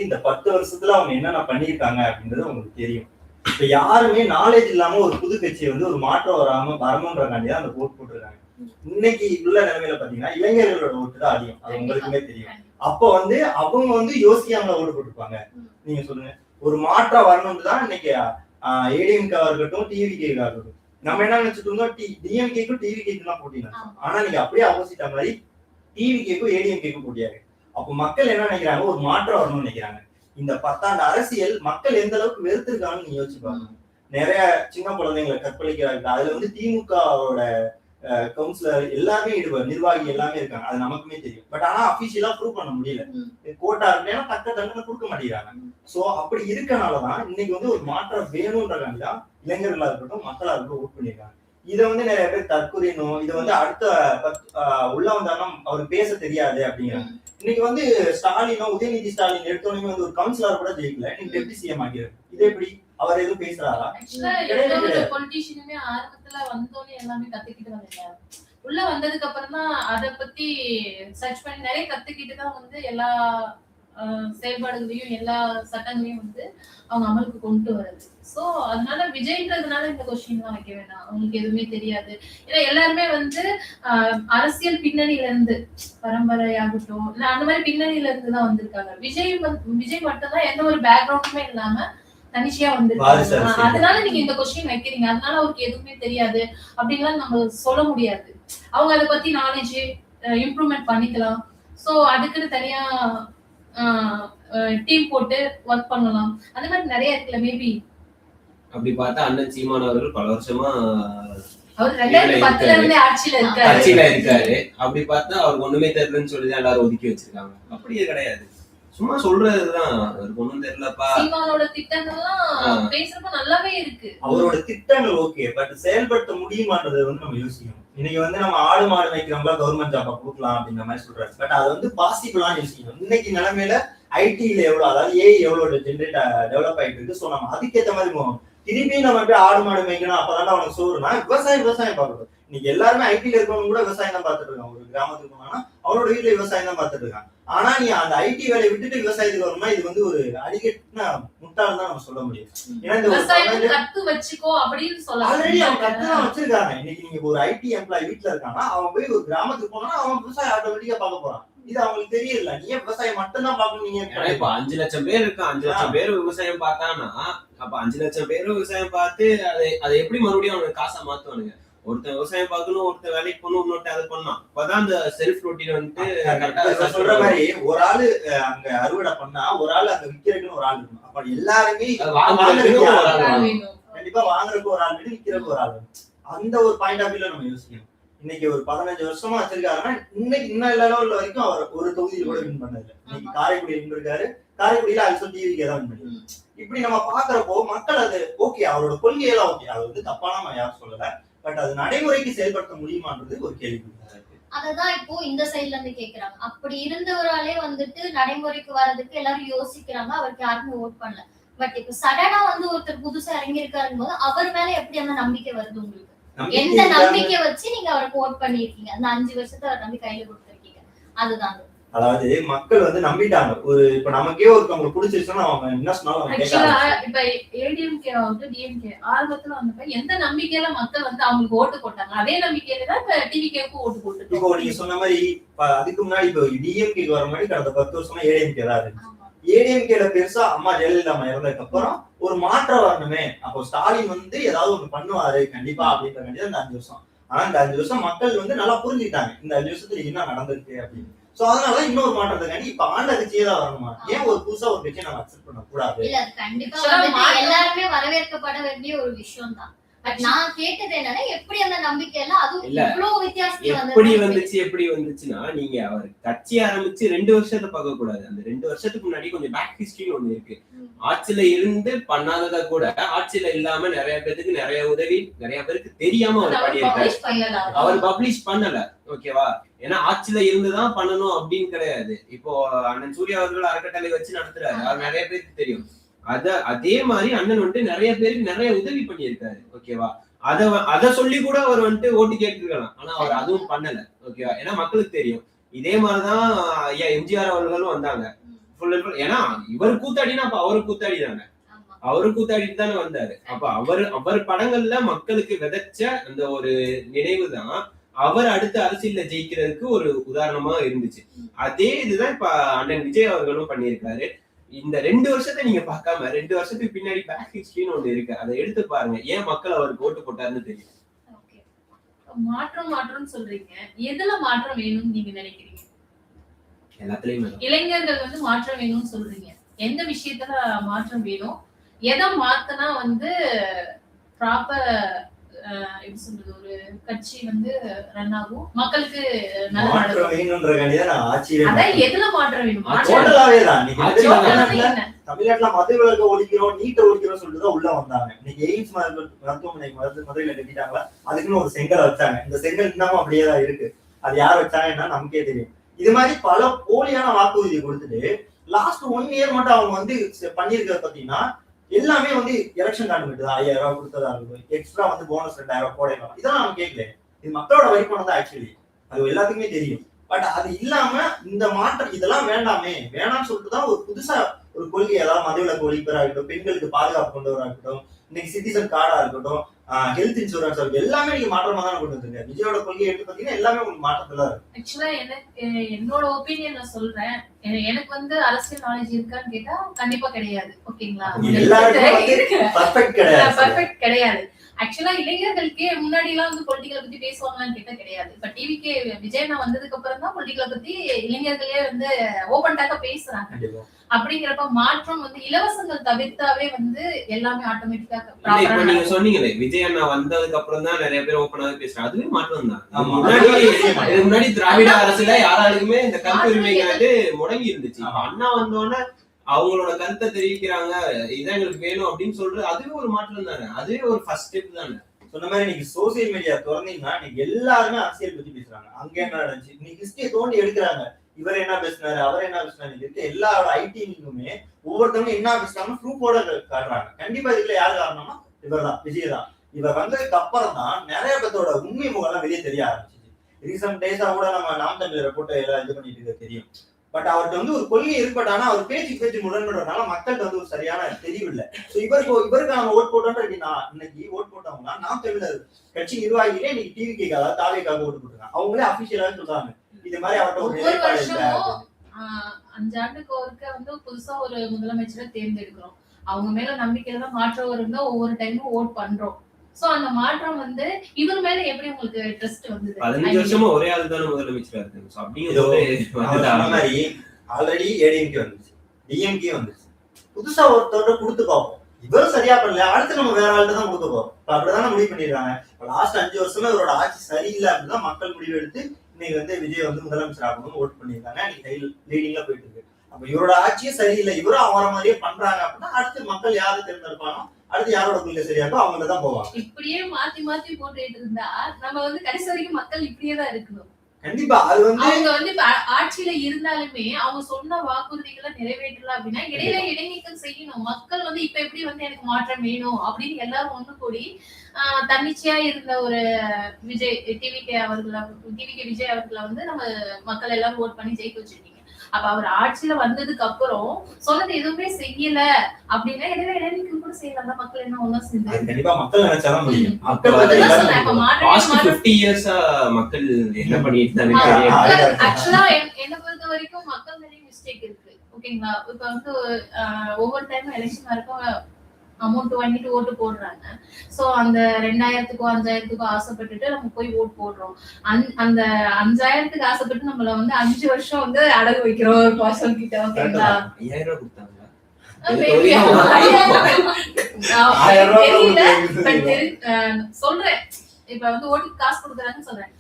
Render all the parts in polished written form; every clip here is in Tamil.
சரி இந்த 10 வருஷத்துல அவங்க என்னென்ன பண்ணியிருக்காங்க அப்படின்றது உங்களுக்கு தெரியும். இப்ப யாருமே நாலேஜ் இல்லாம ஒரு புது கட்சியை வந்து ஒரு மாற்றம் வரணுன்றக்காண்டிதான் அந்த ஓட்டு போட்டிருக்காங்க. இன்னைக்கு உள்ள நிலைமையில பாத்தீங்கன்னா இளைஞர்களோட ஓட்டு தான் அதிகம், அது உங்களுக்குமே தெரியும். அப்ப வந்து அவங்க வந்து யோசிக்காம ஓட்டு போட்டுருப்பாங்க. நீங்க சொல்லுங்க, ஒரு மாற்றம் வரணும்னு தான் இன்னைக்கு ஏடிஎம்கேவா இருக்கட்டும் டிவிகேவா இருக்கட்டும். நம்ம என்ன நினைச்சிட்டு இருந்தோம், டிஎம்கேக்கும் டிவிகேக்கும் தான் போட்டினா, ஆனா நீங்க அப்படியே ஆப்போசிட்டா மாதிரி டிவிகேக்கும் ஏடிஎம்கேக்கும் போட்டியாரு. அப்ப மக்கள் என்ன நினைக்கிறாங்க, ஒரு மாற்றம் வரணும்னு நினைக்கிறாங்க. இந்த 10 ஆண்டு அரசியல் மக்கள் எந்த அளவுக்கு வெறுத்திருக்காங்கன்னு நீங்க யோசிச்சு பாருங்க. நிறைய சின்ன குழந்தைங்களை கற்பழிக்கிறாங்க. அதுல வந்து திமுகவோட கவுன்சிலர் எல்லாருமே நிர்வாகி எல்லாமே இருக்காங்க, அது நமக்குமே தெரியும். பட் ஆனா அபிஷியலா ப்ரூவ் பண்ண முடியல. கோட்டா இருக்குன்னா தக்க தண்டனை கொடுக்க மாட்டேங்கிறாங்க. சோ அப்படி இருக்கனாலதான் இன்னைக்கு வந்து ஒரு மாற்றம் வேணும்ன்றதான் இளைஞர்களா இருக்கட்டும் மக்களா இருக்கட்டும் ஓட் பண்ணிருக்காங்க. இதை வந்து நிறைய பேர் தற்கொலைனும், இதை வந்து அடுத்த உள்ள வந்தாலும் அவருக்கு பேச தெரியாது அப்படிங்கிறாங்க. இன்னைக்கு வந்து ஸ்டாலினும் உதயநிதி ஸ்டாலின் எடுத்தோடனே வந்து ஒரு கவுன்சிலர் கூட ஜெயிக்கல, இன்னைக்கு டெப்டி சிஎம் ஆகிறாரு. இது எப்படி? அவர் எதுவும் பேசுறாரா? பொலிட்டிஷியனுமே ஆரம்பத்துல வந்தோடனே எல்லாமே கத்துக்கிட்டு வந்தாங்க. உள்ள வந்ததுக்கு அப்புறம் தான் அதை பத்தி சர்ச் பண்ணி நிறைய கத்துக்கிட்டு தான் வந்து எல்லா செயல்பாடுகளையும் எல்லா சட்டங்களையும் வந்து அவங்க அமலுக்கு கொண்டு வருது. சோ அதனால விஜய்ன்றதுனால இந்த கொஸ்டின் எல்லாம் வைக்க வேண்டாம், அவங்களுக்கு எதுவுமே தெரியாது. ஏன்னா எல்லாருமே வந்து அரசியல் பின்னணியில இருந்து பரம்பரையாகட்டும் அந்த மாதிரி பின்னணியில இருந்து தான் வந்திருக்காங்க. விஜய் மட்டும் தான் எந்த ஒரு பேக்ரவுண்டுமே இல்லாம தனிச்சையா வந்திருக்காங்க. அதனால நீங்க இந்த கொஸ்டின் வைக்கிறீங்க, அதனால அவருக்கு எதுவுமே தெரியாது அப்படின்லாம் நம்ம சொல்ல முடியாது. அவங்க அதை பத்தி நாலேஜ் இம்ப்ரூவ்மெண்ட் பண்ணிக்கலாம். சோ அதுக்குன்னு தனியா டீம் போட்டு ஒர்க் பண்ணலாம். அந்த மாதிரி நிறைய இருக்குல்ல. மேபி அப்படி பார்த்தா அண்ணன் சீமான் அவர்கள் பல வருஷமா அவர் 2010ல இருந்தே ஆட்சியில இருக்காரு. அப்படி பார்த்தா அவர் ஒண்ணுமே தெரியலன்னு சொல்லிதான் எல்லாரும் ஒதுக்கி வச்சிருக்காங்க. அப்படியே கிடையாது, சும்மா சொல்றதுதான். அவருக்கு ஒண்ணும் தெரியலப்பா. சீமானோட திட்டங்கள்லாம் பேசுறப்ப நல்லாவே இருக்கு. அவரோட திட்டங்கள் ஓகே, பட் செயல்படுத்த முடியுமான்றதை வந்து நம்ம யோசிக்கணும். இன்னைக்கு வந்து நம்ம ஆடு மாடு வைக்கிறவங்களா கவர்மெண்ட் ஜாபா கொடுக்கலாம் அப்படின்ற மாதிரி சொல்றாரு. பட் அது வந்து பாசிபிளான்னு யோசிக்கணும். இன்னைக்கு நிலைமையில ஐடில எவ்வளவு, அதாவது ஏஐ எவ்வளவு டெவலப் ஆயிட்டு இருக்கு. சோ நம்ம அதுக்கேற்ற மாதிரி போகணும். திருப்பி நம்ம போய் ஆடு மாடு வைக்கணும் அப்பதான் அவனுக்கு சோறுனா விவசாயம் பார்க்கணும். இன்னைக்கு எல்லாருமே ஐடில இருக்கவங்க கூட விவசாயம் தான் பார்த்துட்டு இருக்காங்க. ஒரு கிராமத்துக்கு போனா அவனோட வீட்டுல விவசாயம் தான் பார்த்துட்டு இருக்காங்க. ஆனா நீ அந்த ஐடி வேலையை விட்டுட்டு விவசாயத்துக்கு வரணும்னா இது வந்து ஒரு அடிக்கட்டுனா முட்டாள் தான் நம்ம சொல்ல முடியும். ஏன்னா இந்த கத்து வச்சுக்கோ அப்படின்னு சொல்லலாம். ஆல்ரெடி அவன் கத்துதான் வச்சிருக்காங்க. இன்னைக்கு நீங்க ஒரு ஐடி எம்ப்ளாயி வீட்டுல இருக்கானா அவன் போய் ஒரு கிராமத்துக்கு போனா அவன் விவசாயம் ஆட்டோமேட்டிக்கா பார்க்க போறான். இது அவங்களுக்கு தெரியல. நீ விவசாயம் மட்டும் தான் பார்க்கணும். நீங்க இப்ப 5 லட்சம் பேர் இருக்கு, 5 லட்சம் பேர் விவசாயம் பார்த்தானா அப்ப 5 லட்சம் பேரும் விவசாயம் பார்த்து அதை எப்படி மறுபடியும் அவனுக்கு காசா மாத்துவானுங்க? ஒருத்தன் விவசாயம் பார்க்கணும், ஒருத்தன் வேலைக்கு போகணும், இன்னொருத்த அதை பண்ணலாம். அப்பதான் அந்த செல்ஃப் ரொட்டீன் வந்துட்டு சொல்ற மாதிரி ஒரு ஆளு அங்க அறுவடை பண்ணா ஒரு ஆளு அங்க விக்கிறதுக்குன்னு ஒரு ஆள் இருக்கணும். அப்ப எல்லாருமே கண்டிப்பா வாங்குறதுக்கு ஒரு ஆள் வேணும், விக்கிறதுக்கு ஒரு ஆள் வேணும். அந்த ஒரு பாயிண்ட் ஆஃப் வியூல நம்ம யோசிக்கணும். இன்னைக்கு ஒரு 15 வருஷமா வச்சிருக்காருன்னா இன்னைக்கு இன்னும் லெவல் வரைக்கும் அவர் ஒரு தொகுதியில் கூட வின் பண்ணது. இன்னைக்கு காரைக்குடியில் வின் இருக்காரு. காரைக்குடியில அது சொல்லி டிவிக்கே தான் வின் பண்ணி. இப்படி நம்ம பாக்குறப்போ மக்கள் அது ஓகே, அவரோட கொள்கையெல்லாம் ஓகே, அது வந்து தப்பான நம்ம யாரும் சொல்லல. பட் அது நடைமுறைக்கு செயல்படுத்த முடியுமான்றது ஒரு கேள்வி. அததான் இப்போ இந்த சைட்ல இருந்து கேக்குறாங்க. அப்படி இருந்தவராலே வந்துட்டு நடைமுறைக்கு வர்றதுக்கு எல்லாரும் யோசிக்கிறாங்க, அவருக்கு யாருமே ஓட் பண்ணல. பட் இப்ப சடனா வந்து ஒருத்தர் புதுசா இறங்கி இருக்காருன்னு போது அவர் மேல எப்படி அந்த நம்பிக்கை வருது உங்களுக்கு? எந்த நம்பிக்கை வச்சு நீங்க அவருக்கு ஓட் பண்ணிருக்கீங்க? அந்த 5 வருஷத்தை அவர் நம்பி கையில கொடுத்துருக்கீங்க. அதுதான் அதாவது மக்கள் வந்து நம்பிட்டாங்க. ஒரு இப்ப நமக்கே ஒருத்தவங்க பிடிச்சிருச்சுன்னா அவங்க என்ன சொன்னாலும் இப்ப ஏடிஎம்கே ஆகட்டும் டிஎம்கே ஆரம்பத்துல வந்தப்ப எந்த நம்பிக்கையில மக்கள் வந்து அவங்களுக்கு ஓட்டு போட்டாங்க, அதே நம்பிக்கையில தான் இப்ப டிவிகேக்கு ஓட்டு போட்டு. இப்போ நீங்க சொன்ன மாதிரி அதுக்கு முன்னாடி இப்போ டிஎம்கேக்கு வர மாதிரி கடந்த 10 வருஷமா ஏடிஎம்கே தான் இருக்கு. ஏடிஎம்கேல பெருசா அம்மா ஜெயலலிதா அம்மா இறந்ததுக்கு அப்புறம் ஒரு மாற்றம் வரணுமே, அப்போ ஸ்டாலின் வந்து ஏதாவது ஒண்ணு பண்ணுவாரு கண்டிப்பா அப்படின்ற வேண்டியது அந்த 5 வருஷம். ஆனா இந்த 5 வருஷம் மக்கள் வந்து நல்லா புரிஞ்சுக்கிட்டாங்க இந்த 5 வருஷத்துல என்ன நடந்திருக்கு அப்படின்னு. சோ அதனால இன்னொரு மாற்றத்துக்காண்டி இப்ப ஆண்ட கட்சியே தான் வரணுமா? ஏன் ஒரு புதுசா ஒரு கட்சியை நம்ம அக்செப்ட் பண்ண கூடாது? இல்ல அது கண்டிப்பா எல்லாருமே வரவேற்கப்பட வேண்டிய ஒரு விஷயம் தான். பட் நான் கேட்டது என்னன்னா எப்படி அந்த நம்பிக்கை எல்லாம் அது இவ்வளவு வித்தியாசம் எப்படி வந்துச்சுன்னா, நீங்க அவர் கட்சி ஆரம்பிச்சு 2 வருஷத்தை பார்க்க கூடாது. அந்த 2 வருஷத்துக்கு முன்னாடி கொஞ்சம் பேக் ஹிஸ்டரின்னு ஒண்ணு இருக்கு. ஆட்சியில இருந்து பண்ணாததா கூட ஆட்சியில இல்லாம நிறைய பேருக்கு நிறைய உதவி நிறைய பேருக்கு தெரியாம அவர் பண்ணியிருக்காரு. அவர் பப்ளிஷ் பண்ணல, ஓகேவா? ஏன்னா ஆட்சியில இருந்துதான் பண்ணணும் அப்படின்னு கிடையாது. இப்போ அண்ணன் சூர்யா அவர்கள் அறக்கட்டளை வச்சு நடத்துறாரு, அவர் நிறைய பேருக்கு தெரியும். அதே மாதிரி அண்ணன் வந்துட்டு நிறைய பேருக்கு நிறைய உதவி பண்ணியிருக்காரு, ஓகேவா? அத சொல்லி கூட அவர் வந்துட்டு ஓட்டு கேட்டுருக்கலாம். ஆனா அவர் அதுவும் பண்ணல, ஓகேவா? ஏன்னா மக்களுக்கு தெரியும். இதே மாதிரிதான் ஐயா எம்ஜிஆர் அவர்களும் வந்தாங்க. full and full. ஏன்னா இவர் கூத்தாடினா அப்ப அவரு கூத்தாடி தானே, ஆமா. அவரு கூத்தாடிட்டு தானே வந்தாரு. அப்ப அவர் படங்கள்ல மக்களுக்கு விதைச்ச அந்த ஒரு நினைவு தான் அவர் அடுத்த அரசியல்ல ஜெயிக்கிறதுக்கு ஒரு உதாரணமா இருந்துச்சு. அதே இதுதான் இப்ப அண்ணன் விஜய் அவர்களும் பண்ணியிருக்காரு. இந்த 2 வருஷத்தை நீங்க பார்க்காம 2 வருஷத்துக்கு பின்னாடி பேக் ஹிஸ்டரின்னு ஒண்ணு இருக்கு, அதை எடுத்து பாருங்க. ஏன் மக்கள் அவருக்கு ஓட்டு போட்டாருன்னு தெரியும். Okay. மாற்றம்னு சொல்றீங்க, எதுல மாற்றம் வேணும்னு நீங்க நினைக்கிறீங்க? எல்லாத்துலயும் இளைஞர்கள் வந்து மாற்றம் வேணும்னு சொல்றீங்க, எந்த விஷயத்துல மாற்றம் வேணும்? எதை மாத்தினா வந்து ப்ராப்பர் எப்படி சொல்றது, ஒரு கட்சி வந்து ரன் ஆகும், மக்களுக்கு நல்ல மாற்றம் வேணும்ன்றதுக்காண்டிதான் நான் ஆட்சியிலே அதான் எதுல மாற்றம் வேணும்? டோட்டலாவே தான். இன்னைக்கு வந்து மாற்றம் தமிழ்நாட்டுல மது விலக்க ஒழிக்கிறோம், நீட்டை ஒழிக்கிறோம் சொல்லிட்டுதான் உள்ள வந்தாங்க. இன்னைக்கு எய்ம்ஸ் மருத்துவமனை மதுரையில கட்டிட்டாங்களா, அதுக்குன்னு ஒரு செங்கல் வச்சாங்க. இந்த செங்கல் இன்னமும் அப்படியே தான் இருக்கு. அது யார் வச்சாங்கன்னா நமக்கே தெரியும். இது மாதிரி பல போலியான வாக்குறுதி கொடுத்துட்டு லாஸ்ட் 1 இயர் மட்டும் அவங்க வந்து பண்ணிருக்கிறது பாத்தீங்கன்னா எல்லாமே வந்து எலெக்ஷன் கான்ட்ரிபியூட் தான். 5000 ரூபாய் கொடுத்ததா இருக்கும், எக்ஸ்ட்ரா வந்து போனஸ் 2000 ரூபாய் போடலாம். இதெல்லாம் நம்ம கேட்கல, இது மக்களோட வரி பணம் தான் ஆக்சுவலி, அது எல்லாத்துக்குமே தெரியும். பட் அது இல்லாம இந்த மாற்றம் இதெல்லாம் வேணாம்னு சொல்லிட்டு தான் ஒரு புதுசா ஒரு கொள்கை, ஏதாவது மதுவிலக்கு ஒழிப்பதா இருக்கட்டும், பெண்களுக்கு பாதுகாப்பு கொண்டு வரா இருக்கட்டும், இன்னைக்கு சிட்டிசன் கார்டா இருக்கட்டும், ஹெல்த் இன்சூரன்ஸ் இருக்கு, எல்லாமே நீங்க மாற்றமா தான் கொண்டு வந்துருங்க. விஜயோட கொள்கை எடுத்து பாத்தீங்கன்னா எல்லாமே உங்களுக்கு மாற்றத்துல இருக்கு. ஆக்சுவலா எனக்கு என்னோட ஒப்பீனியன் சொல்றேன், எனக்கு வந்து அரசியல் நாலேஜ் இருக்கான்னு கேட்டா கண்டிப்பா கிடையாது. ஓகேங்களா, பர்ஃபெக்ட் கிடையாது. ஆக்சுவலா இளைஞர்களுக்கே முன்னாடி எல்லாம் வந்து பொலிட்டிக்கலை பத்தி பேசுவாங்களான்னு கேட்டா கிடையாது. இப்ப டிவிக்கு விஜயனா வந்ததுக்கு அப்புறம் தான் பொலிட்டிக்கலை பத்தி இளைஞர்களே வந்து ஓபன் டாக்கா பேசுறாங்க. அப்படிங்கிறப்ப மாற்றம் வந்து இலவசங்கள் தவிர்த்தாவே வந்து எல்லாமே ஆட்டோமேட்டிக்கா. இப்ப நீங்க சொன்னீங்களே விஜய் அண்ணா வந்ததுக்கு அப்புறம் தான் நிறைய பேர் ஓப்பனாவே பேசுறாங்க, அதுவே மாற்றம் தான். முன்னாடி திராவிட அரசுல யாராலுக்குமே இந்த கருத்து உரிமைங்கிறது முடங்கி இருந்துச்சு. அண்ணா வந்தோடனே அவங்களோட கருத்தை தெரிவிக்கிறாங்க, இதான் எங்களுக்கு வேணும் அப்படின்னு சொல்றது, அதுவே ஒரு மாற்றம் தானே, அதுவே ஒரு ஃபர்ஸ்ட் ஸ்டெப் தானே. சொன்ன மாதிரி இன்னைக்கு சோசியல் மீடியா திறந்தீங்கன்னா இன்னைக்கு எல்லாருமே அரசியல் பத்தி பேசுறாங்க. அங்க என்ன நடந்துச்சு, இன்னைக்கு ஹிஸ்டரியை தோண்டி எடுக்கிறாங்க. இவர் என்ன பேசினாரு, அவர் என்ன பேசினாரு, எல்லாரோட ஐடிங்களுமே ஒவ்வொருத்தவங்க என்ன பேசுறாங்க ப்ரூஃபோட காட்டுறாங்க. கண்டிப்பா இதுல யாரு காரணம்னா இவர் தான், விஜய் தான். இவர் வந்ததுக்கு அப்புறம் தான் நிறைய பேர்த்தோட உண்மை முகம்லாம் வெளியே தெரிய ஆரம்பிச்சிச்சு. ரீசெண்ட் டேஸா கூட நம்ம நாம் தமிழரை போட்டு எல்லாம் இது பண்ணிட்டு இருக்க தெரியும். பட் அவர்கிட்ட வந்து ஒரு கொள்கை ஏற்பட்டானா அவர் பேச்சு முரண்படுறதுனால மக்கள்கிட்ட வந்து ஒரு சரியான தெரியவில்லை. ஸோ இவருக்கு நம்ம ஓட் போட்டோன்ற நான் இன்னைக்கு ஓட் போட்டவங்கன்னா நாம் தமிழர் கட்சி நிர்வாகிகளே இன்னைக்கு டிவிக்கு அதாவது தாவேக்காக ஓட்டு போட்டுருக்காங்க. அவங்களே அபிஷியலாவே சொல்றாங்க இது மாதிரி அவர்கிட்ட ஒரு நிலைப்பாடு இல்லை. 5 ஆண்டுக்கு ஒருக்க வந்து புதுசா ஒரு முதலமைச்சரை தேர்ந்தெடுக்கிறோம், அவங்க மேல நம்பிக்கையில தான் மாற்றம் வரும்னா ஒவ்வொரு டைமும் ஓட் பண்றோம். சோ அந்த மாற்றம் வந்து இவர் மேல எப்படி உங்களுக்கு ட்ரஸ்ட் வந்தது? 15 வருஷமா ஒரே ஆள் தான முதலமைச்சரா இருக்காங்க. சோ அப்படிங்கிறது மாதிரி ஆல்ரெடி ஏடிஎம்கே வந்துச்சு, டிஎம்கே வந்துச்சு, புதுசா ஒருத்தரோட கொடுத்து பார்ப்போம். இவரும் சரியா பண்ணல, அடுத்து நம்ம வேற ஆள்கிட்ட தான் கொடுக்க போறோம். அப்படிதானே முடிவு பண்ணிருக்காங்க. லாஸ்ட் 5 வருஷமா இவரோட ஆட்சி சரியில்லை அப்படிதான் மக்கள் முடிவு எடுத்து இன்னைக்கு வந்து விஜய் வந்து முதலமைச்சர் ஆகணும்னு ஓட் பண்ணிருக்காங்க. இன்னைக்கு லீடிங்ல போயிட்டு இருக்கு. அப்ப இவரோட ஆட்சியே சரியில்லை, இவரும் அவர மாதிரியே பண்றாங்க அப்படின்னா அடுத்து மக்கள் யாரு தேர்ந்தெடுப்பானோ, அடுத்து யாரோட கொள்கை சரியாக்கோ அவங்க தான் போவாங்க. இப்படியே மாத்தி போட்டுட்டு இருந்தா நம்ம வந்து கடைசி வரைக்கும் மக்கள் இப்படியே தான் இருக்கணும். கண்டிப்பா அது வந்து அவங்க வந்து ஆட்சியில இருந்தாலுமே அவங்க சொன்ன வாக்குறுதிகளை நிறைவேற்றலாம் அப்படின்னா இடையில இடைநீக்கம் செய்யணும். மக்கள் வந்து இப்ப எப்படி வந்து எனக்கு மாற்றம் வேணும் அப்படின்னு எல்லாரும் ஒண்ணு கூடி தன்னிச்சையா இருந்த ஒரு டிவிகே விஜய் அவர்களை வந்து நம்ம மக்கள் எல்லாரும் ஓட் பண்ணி ஜெயிக்க வச்சிருக்கீங்க. அப்ப அவர் ஆட்சியில வந்ததுக்கு அப்புறம் சொன்னது எதுவுமே செய்யல அப்படின்னா இடையில இடைநீக்கம் கூட செய்யலாம். மக்கள் என்ன ஒண்ணா செஞ்சு கண்டிப்பா மக்கள் நினைச்சாதான் முடியும். மக்கள் மக்கள் என்ன பண்ணிட்டு ஆக்சுவலா என்ன பொறுத்த வரைக்கும் மக்கள் நிறைய மிஸ்டேக் இருக்கு. ஓகேங்களா, இப்ப வந்து ஒவ்வொரு டைமும் எலெக்ஷன் வரைக்கும் அமௌண்ட் வாங்கிட்டு ஓட்டு போடுறாங்க. சோ அந்த 2000க்கோ 5000க்கோ ஆசைப்பட்டுட்டு நம்ம போய் ஓட்டு போடுறோம். அந்த 5000க்கு ஆசைப்பட்டு நம்மள வந்து 5 வருஷம் வந்து அடகு வைக்கிறோம் ஒரு பர்சன் கிட்ட. ஓகேங்களா, 5000 ரூபாய் கொடுத்தாங்க சொல்றேன். இப்ப வந்து ஓட்டுக்கு காசு கொடுக்குறாங்கன்னு சொல்றேன்,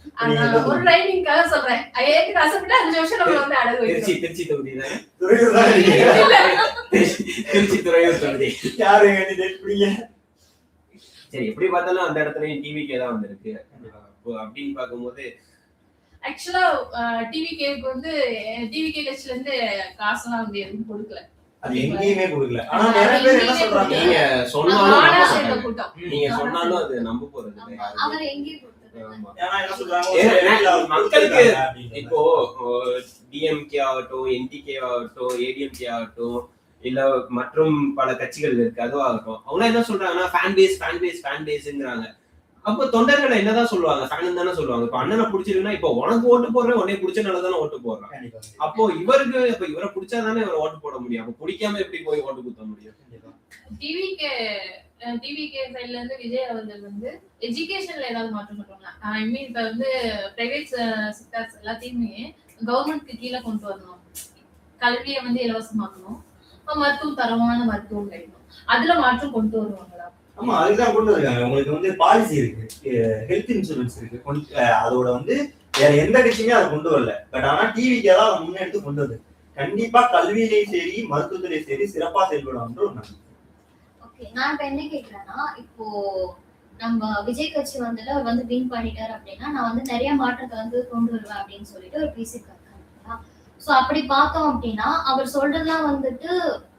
ஒரு ரைடிங்காக சொல்றேன். 5000க்கு ஆசைப்பட்டு 5 வருஷம் நம்மள வந்து அடகு வைக்கிறோம். திருச்சி தொகுதி திருச்சி துறையூர் தொகுதி சரி, எப்படி பார்த்தாலும் அந்த இடத்துல டிவிக்கே தான் வந்திருக்கு. அப்படின்னு பார்க்கும்போது ஆக்சுவலா டிவிகேக்கு வந்து டிவிகே கட்சில இருந்து காசுலாம் வந்து எதுவும் கொடுக்கல, அது எங்கேயுமே கொடுக்கல. ஆனா நிறைய பேர் என்ன சொல்றாங்க, நீங்க சொன்னாலும் அது நம்ப போறது. அவர் எங்கேயும் கொடுத்தாரு. ஆமா. ஏன்னா என்ன சொல்றாங்க, ஏன்னா, ஒரு இடத்துல அவர் மக்களுக்கு கொடுத்திருக்காங்க அப்படின்ற இப்போ டிஎம்கே ஆகட்டும், என்டிகே ஆகட்டும், ஏடிஎம்கே ஆகட்டும், இல்ல மற்றும் பல கட்சிகள் இருக்கு, அதுவும் ஆகட்டும், அவங்க என்ன சொல்றாங்கன்னா ஃபேன் பேஸ்ங்கிறாங்க. அப்போ தொண்டர்களை என்னதான் சொல்லுவாங்க, ஃபேன் தானே சொல்லுவாங்க. இப்ப அண்ணனை பிடிச்சிருக்குன்னா இப்போ உனக்கு ஓட்டு போடுறேன், உன்னை பிடிச்சனால தானே ஓட்டு போடுறான். கண்டிப்பா. அப்போ இவரை பிடிச்சாதானே இவரை ஓட்டு போட முடியும். அப்போ பிடிக்காம எப்படி போய் ஓட்டு குத்த முடியும்? கண்டிப்பா. டிவிகே சைட்ல இருந்து விஜய் அவர்கள் வந்து எஜுகேஷன்ல ஏதாவது மாற்றம் பண்ணுவாங்க. ஐ மீன் இப்ப வந்து பிரைவேட் செக்டர்ஸ் எல்லாத்தையுமே கவர்மெண்ட்க்கு கீழே கொண்டு வரணும், கல்வியை வந்து இலவசமாக்கணும், மருத்துவம் தரமான மருத்துவம் கிடைக்கணும், அதுல மாற்றம் கொண்டு வருவாங்களா? ஆமா, அதுதான் கொண்டு வருவாங்க. உங்களுக்கு வந்து பாலிசி இருக்கு, ஹெல்த் இன்சூரன்ஸ் இருக்கு, அதோட வந்து வேற எந்த கட்சியுமே அதை கொண்டு வரல. பட் ஆனா டிவிக்கு தான் அதை முன்னெடுத்து கொண்டு வருது. கண்டிப்பா கல்வியிலையும் சரி மருத்துவத்திலையும் சரி சிறப்பா செயல்படும் ஒரு நம்பிக்கை. நான் இப்ப என்ன கேக்குறேன்னா, இப்போ நம்ம விஜய் கட்சி வந்துட்டு அவர் வந்து வின் பண்ணிட்டாரு அப்படின்னா நான் வந்து நிறைய மாற்றத்தை வந்து கொண்டு வருவேன் அப்படின்னு சொல்லிட்டு ஒரு பேசியிருக்காரு. சோ அப்படி பார்த்தோம் அப்படின்னா அவர் சொல்றதுலாம் வந்துட்டு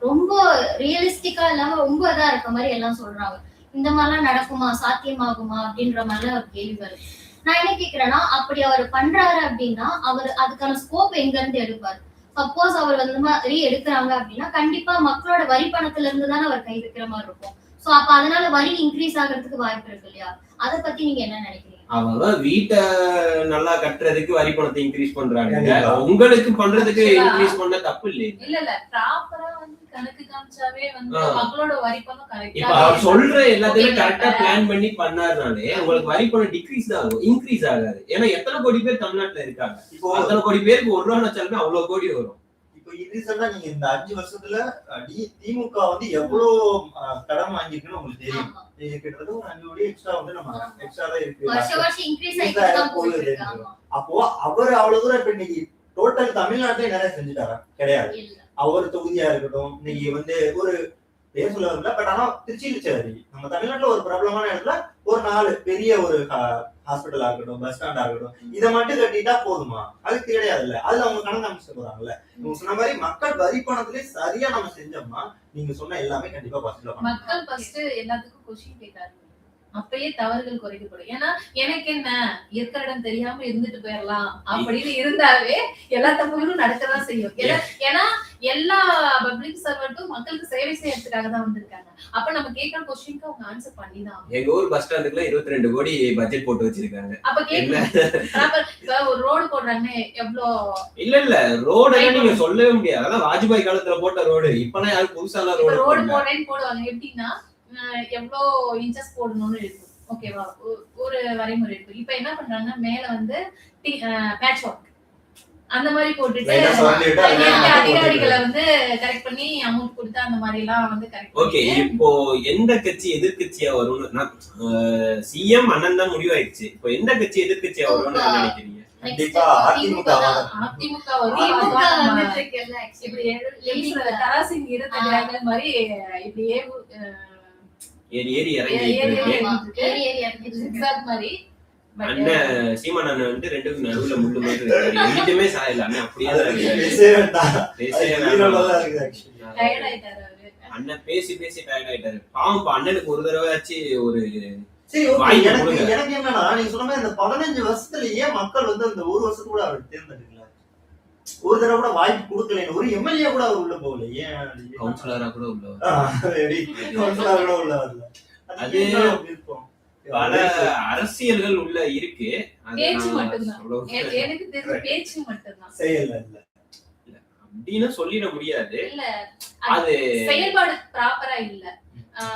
ரொம்ப ரியலிஸ்டிக்கா இல்லாம ரொம்ப இதா இருக்க மாதிரி எல்லாம் சொல்றாங்க. இந்த மாதிரிலாம் நடக்குமா, சாத்தியமாகுமா அப்படின்ற மாதிரிலாம் ஒரு கேள்வி வருது. நான் என்ன கேக்குறேன்னா, அப்படி அவர் பண்றாரு அப்படின்னா அவர் அதுக்கான ஸ்கோப் எங்க இருந்து எடுப்பாரு? சப்போஸ் அவர் வந்து மாதிரி எடுக்கிறாங்க அப்படின்னா கண்டிப்பா மக்களோட வரி பணத்துல இருந்து தானே அவர் கை வைக்கிற மாதிரி இருக்கும். சோ அப்ப அதனால வரி இன்க்ரீஸ் ஆகிறதுக்கு வாய்ப்பு இருக்கு இல்லையா? அதை பத்தி நீங்க என்ன நினைக்கிறீங்க? அவங்க வீட்டை நல்லா கட்டுறதுக்கு வரி பணத்தை இன்க்ரீஸ் பண்றாங்க, உங்களுக்கு பண்றதுக்கு இன்க்ரீஸ் பண்ண தப்பு இல்லையே. இல்ல ப்ராப்பரா வந்து கணக்கு காமிச்சாவே வந்து மக்களோட வரி பணம் கரெக்டா. இப்ப அவர் சொல்ற எல்லாத்தையும் கரெக்டா பிளான் பண்ணி பண்ணாருனாலே உங்களுக்கு வரி பணம் டிக்ரீஸ் தான் ஆகும், இன்க்ரீஸ் ஆகாது. ஏன்னா எத்தனை கோடி பேர் தமிழ்நாட்டுல இருக்காங்க, இப்போ அத்தனை கோடி பேருக்கு 1 ரூபா வச்சாலுமே அவ்வளவு கோடி வரும். இப்போ ரீசெண்டா நீங்க இந்த 5 வருஷத்துல திமுக வந்து எவ்வளவு கடன் வாங்கிருக்குன்னு உங்களுக்கு தெரியும். கிட்டத்தட்ட ஒரு 5 கோடி எக்ஸ்ட்ரா வந்து நம்ம எக்ஸ்ட்ரா தான் இருக்கு. வருஷம் இன்க்ரீஸ் ஆயிட்டு தான் போகுது. அப்போ அவர் அவ்வளவு தூரம் இப்ப இன்னைக்கு டோட்டல் தமிழ்நாட்டிலே நிறைய செஞ்சுட்டாரா? கிடையாது. அவர் தொகுதியா இருக்கட்டும், இன்னைக்கு வந்து ஒரு பேர் சொல்ல வரல, பட் ஆனா திருச்சியில் சரி நம்ம தமிழ்நாட்டுல ஒரு பிரபலமான இடத்துல ஒரு 4 பெரிய ஒரு ஹாஸ்பிட்டல் ஆகட்டும், பஸ் ஸ்டாண்ட் ஆகட்டும், இதை மட்டும் கட்டிட்டா போதுமா? அதுக்கு கிடையாது இல்ல. அதுல அவங்க கணக்கு அமைச்சு போறாங்கல்ல. நீங்க சொன்ன மாதிரி மக்கள் வரி பணத்திலே சரியா நம்ம செஞ்சோம்னா நீங்க சொன்ன எல்லாமே கண்டிப்பா பாசிட்டிவா பண்ணலாம். மக்கள் ஃபர்ஸ்ட் எல்லாத்துக்கும் கொஸ்டின் கேட்காரு, அப்பயே தவறுகள் குறைக்கப்படும். ஏன்னா எனக்கு என்ன இருக்கிற இடம் தெரியாம இருந்துட்டு போயிடலாம் அப்படின்னு இருந்தாவே எல்லா தப்புகளும் நடக்கதான் செய்யும். ஏன்னா எல்லா பப்ளிக் சர்வெண்ட்டும் மக்களுக்கு சேவை செய்யறதுக்காக தான் வந்திருக்காங்க. அப்ப நம்ம கேட்கிற கொஸ்டினுக்கு அவங்க ஆன்சர் பண்ணிதான். எங்க ஊர் பஸ் ஸ்டாண்டுக்குள்ள 22 கோடி பட்ஜெட் போட்டு வச்சிருக்காங்க. அப்ப கேட்க ஒரு ரோடு போடுறாங்க எவ்வளவு இல்ல ரோடு நீங்க சொல்லவே முடியாது. அதான் வாஜ்பாய் காலத்துல போட்ட ரோடு, இப்பெல்லாம் யாரும் புதுசா ரோடு போடுறேன்னு போடுவாங்க. எப்படின்னா எவ்வளோ இன்ச்சஸ் போடணும்னு இருக்கும், ஓகேவா, ஒரு வரைமுறை இருக்கும். இப்ப என்ன பண்றாங்க, மேல வந்து பேட்ச் ஒர்க் அந்த மாதிரி போட்டுட்டு அதிகாரிகளை வந்து கரெக்ட் பண்ணி அமௌண்ட் கொடுத்து அந்த மாதிரி எல்லாம் வந்து கரெக்ட். ஓகே, இப்போ எந்த கட்சி எதிர்கட்சியா வரும்னு சிஎம் அண்ணன் தான் முடிவாயிடுச்சு. இப்போ எந்த கட்சி எதிர்கட்சியா வரும்னு நினைக்கிறீங்க? கண்டிப்பா அதிமுக தராசிங் இருந்த மாதிரி இப்படியே ஏறி மாதிரி அண்ணன் சீமான் அண்ணன் வந்து ரெண்டுக்கும் நடுவுல முள்ளு மாதிரி வீட்டுமே சாயல. அண்ணன் அப்படியே அண்ணன் பேசி டயர்ட் ஆயிட்டாரு. பாவம் அண்ணனுக்கு ஒரு தடவை ஆச்சு ஒரு எனக்கு என்னன்னா, நீங்க சொன்ன மாதிரி இந்த 15 வருஷத்துலயே மக்கள் வந்து அந்த 1 வருஷத்துக்கு கூட அவர் தேர்ந்தெடுக்கல, ஒரு தடவை கூட வாய்ப்பு கொடுக்கல, ஒரு எம்எல்ஏ கூட அவர் உள்ள போகல, ஏன் கவுன்சிலரா கூட உள்ள வரல. அது பல அரசியல்கள் உள்ள இருக்கு. பேச்சு மட்டும்தான் எனக்கு தெரிஞ்ச, பேச்சு மட்டும்தான், செயல் இல்ல அப்படின்னு சொல்லிட முடியாது. இல்ல அது செயல்பாடு ப்ராப்பரா இல்ல.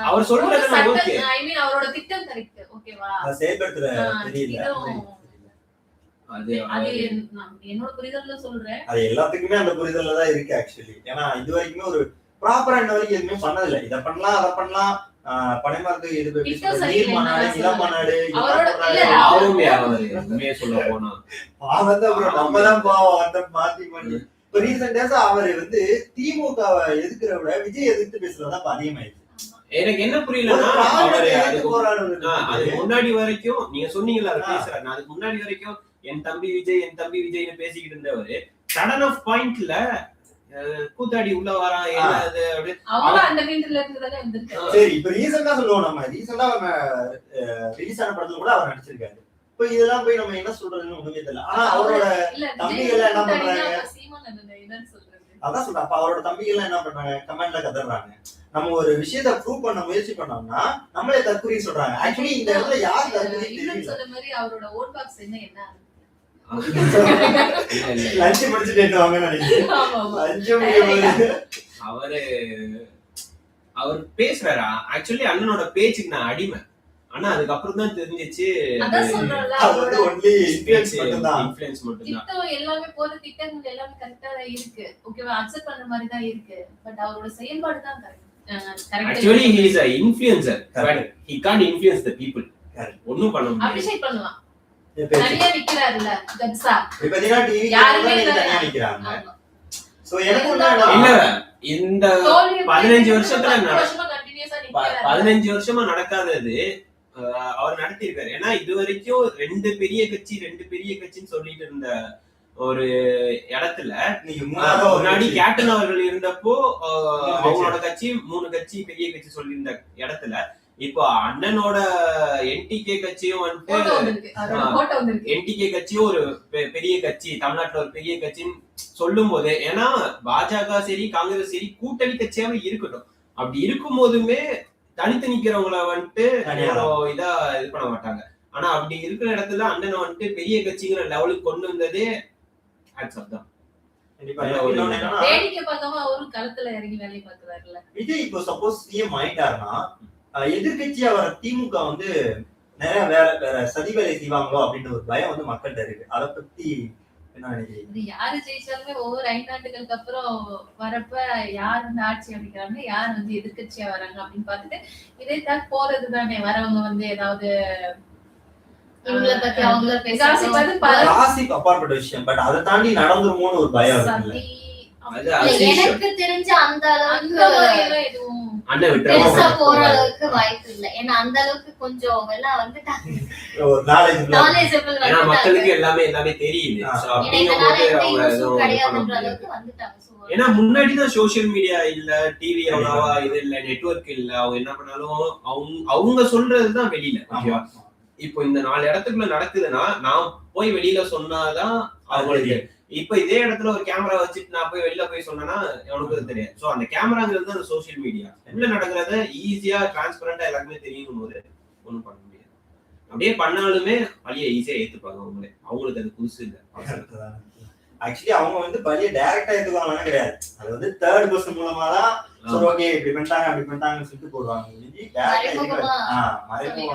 அவர் சொல்றது ஓகே, ஐ மீன் அவரோட திட்டம் கரெக்ட், ஓகேவா, செயல்படுத்துற தெரியல. அது என்னோட புரிதல்ல சொல்றேன். அது எல்லாத்துக்குமே அந்த புரிதல்ல தான் இருக்கு ஆக்சுவலி. ஏன்னா இது வரைக்குமே ஒரு ப்ராப்பரா இன்ன வரைக்கும் எதுவுமே பண்ணதில்லை. இதை பண்ணலாம் அதை பண்ணலாம், பனைமரத்துக்கு இது நீர் மாநாடு, நில மாநாடு சொல்ல போனா அப்புறம் நம்ம தான் பாவம் மாத்தி பண்ணி. இப்ப ரீசெண்ட் டேஸா அவர் வந்து திமுகவை எதிர்க்கிறத விட விஜய் எதிர்த்து பேசுறதுதான் அதிகமாயிடுச்சு. எனக்கு என்ன புரியலன்னா, அதுக்கு முன்னாடி வரைக்கும் நீங்க சொன்னீங்கல்ல அவர் பேசுறாரு, அதுக்கு முன்னாடி வரைக்கும் என் தம்பி விஜய்னு பேசிக்கிட்டு இருந்தவரு சடன் ஆஃப் பாயிண்ட்ல கூத்தாடி உள்ள வரா. சரி, இப்ப ரீசெண்டா சொல்லுவோம், நம்ம ரீசெண்டா ரிலீஸ் ஆன படத்துல கூட அவர் நடிச்சிருக்காரு. இப்ப இதெல்லாம் போய் நம்ம என்ன சொல்றதுன்னு ஒண்ணுமே தெரியல. ஆனா அவரோட இல்ல தம்பிகள் என்ன பண்றாங்க, சீமான் என்னன்னு சொல்றது. அதான் சொல்றேன். அப்ப அவரோட தம்பிகள் என்ன பண்றாங்க, கமெண்ட்ல கதறாங்க. நம்ம ஒரு விஷயத்தை ப்ரூவ் பண்ண முயற்சி பண்ணோம்னா நம்மளே தற்கூரி சொல்றாங்க. ஆக்சுவலி இந்த இடத்துல யார் தற்கூரி தெரியல. சொன்ன மாதிரி அவரோட ஓட் பாக்ஸ் என்ன லஞ்ச் முடிச்சுட்டு வாங்கன்னு நினைக்கிறேன். அவரு அவர் பேசுறாரா, ஆக்சுவலி அண்ணனோட பேச்சுக்கு நான் அடிமை. ஆனா அதுக்கப்புறம் தான் தெரிஞ்சிச்சு அது வந்து ஒன்லி இன்ஃப்ளூயன்ஸ் மட்டும்தான். இன்ஃப்ளூயன்ஸ் மட்டும்தான். திட்டம் எல்லாமே போற திட்டங்கள் எல்லாமே கரெக்டா தான் இருக்கு. ஓகேவா, அக்செப்ட் பண்ற மாதிரி தான் இருக்கு. பட் அவரோட செயல்பாடு தான் correct. Actually he is an influencer, but he can't influence the people. ஒண்ணும் பண்ண முடியாது. அப்ரிஷியேட் பண்ணலாம். தனியா நிக்கிறாருல கட்ஸா. இப்ப பாத்தீங்கன்னா டிவி தனியா நிக்கிறாங்க. சோ எனக்கு இல்ல இந்த 15 வருஷத்துல 15 வருஷமா நடக்காதது அவர் நடத்திருக்காரு. ஏன்னா இது வரைக்கும் ரெண்டு பெரிய கட்சின்னு சொல்லிட்டு இருந்த ஒரு இடத்துல முன்னாடி கேப்டன் அவர்கள் இருந்தப்போ அவங்களோட கட்சி 3 கட்சி பெரிய கட்சி சொல்லியிருந்த இடத்துல இப்போ அண்ணனோட என்டிகே கட்சியும் வந்துட்டு என்டிகே கட்சியும் ஒரு பெரிய கட்சி, தமிழ்நாட்டுல ஒரு பெரிய கட்சின்னு சொல்லும் போது, ஏன்னா பாஜக சரி காங்கிரஸ் சரி கூட்டணி கட்சியாவே இருக்கட்டும், அப்படி இருக்கும் போதுமே தனித்து நிக்கிறவங்கள வந்துட்டு இதா இது பண்ண மாட்டாங்க. ஆனா அப்படி இருக்கிற இடத்துல அண்ணனை வந்துட்டு பெரிய கட்சிங்கிற லெவலுக்கு கொண்டு வந்ததே விஜய் இப்போ சப்போஸ் சிஎம் ஆயிட்டாருன்னா எதிர்கட்சியா வர திமுக வந்து நிறைய வேற சதி வேலை செய்வாங்களோ அப்படின்ற ஒரு பயம் வந்து மக்கள்கிட்ட இருக்கு. அதை பத்தி என்ன நினைக்கிறீங்க? யாரு ஜெயிச்சாலுமே ஒவ்வொரு 5 ஆண்டுகளுக்கு அப்புறம் வரப்ப யார் வந்து ஆட்சி அமைக்கிறாங்க, யார் வந்து எதிர்கட்சியா வராங்க அப்படின்னு பார்த்துட்டு இதே தான் போறது தானே. வரவங்க வந்து ஏதாவது இவங்கள பத்தி அவங்கள அப்பாற்பட்ட விஷயம். பட் அதை தாண்டி நடந்துருமோன்னு ஒரு பயம் இருக்குல்ல. எனக்கு தெரிஞ்ச அந்த அளவுக்கு எதுவும் பெருசா போற அளவுக்கு வாய்ப்பு இல்ல. ஏன்னா அந்த அளவுக்கு கொஞ்சம் எல்லாம் வந்து மக்களுக்கு எல்லாமே தெரியுது. ஏன்னா முன்னாடிதான் சோசியல் மீடியா இல்ல, டிவி அவ்வளவா இது இல்ல, நெட்வொர்க் இல்ல. அவங்க என்ன பண்ணாலும் அவங்க சொல்றதுதான் வெளியில. ஓகேவா, இப்போ இந்த 4 இடத்துக்குள்ள நடக்குதுன்னா நான் போய் வெளியில சொன்னாதான் அவங்களுக்கு. இப்ப இதே இடத்துல ஒரு கேமரா வச்சுட்டு நான் போய் வெளியில போய் சொன்னேன்னா அவனுக்கு தெரியாது. சோ அந்த கேமராங்கிறது அந்த சோசியல் மீடியா உள்ள நடக்கிறத ஈஸியா டிரான்ஸ்பரண்டா எல்லாருமே தெரியும் போது ஒண்ணும் பண்ண முடியாது. அப்படியே பண்ணாலுமே பழிய ஈஸியா ஏத்துப்பாங்க அவங்களுக்கு அது புதுசு இல்ல. ஆக்சுவலி அவங்க வந்து பழிய டைரக்டா ஏத்துக்குவாங்கன்னு கிடையாது. அது வந்து தேர்ட் பர்சன் மூலமா தான் ஓகே இப்படி பண்ணிட்டாங்க அப்படி பண்ணிட்டாங்கன்னு சொல்லிட்டு போடுவாங்க.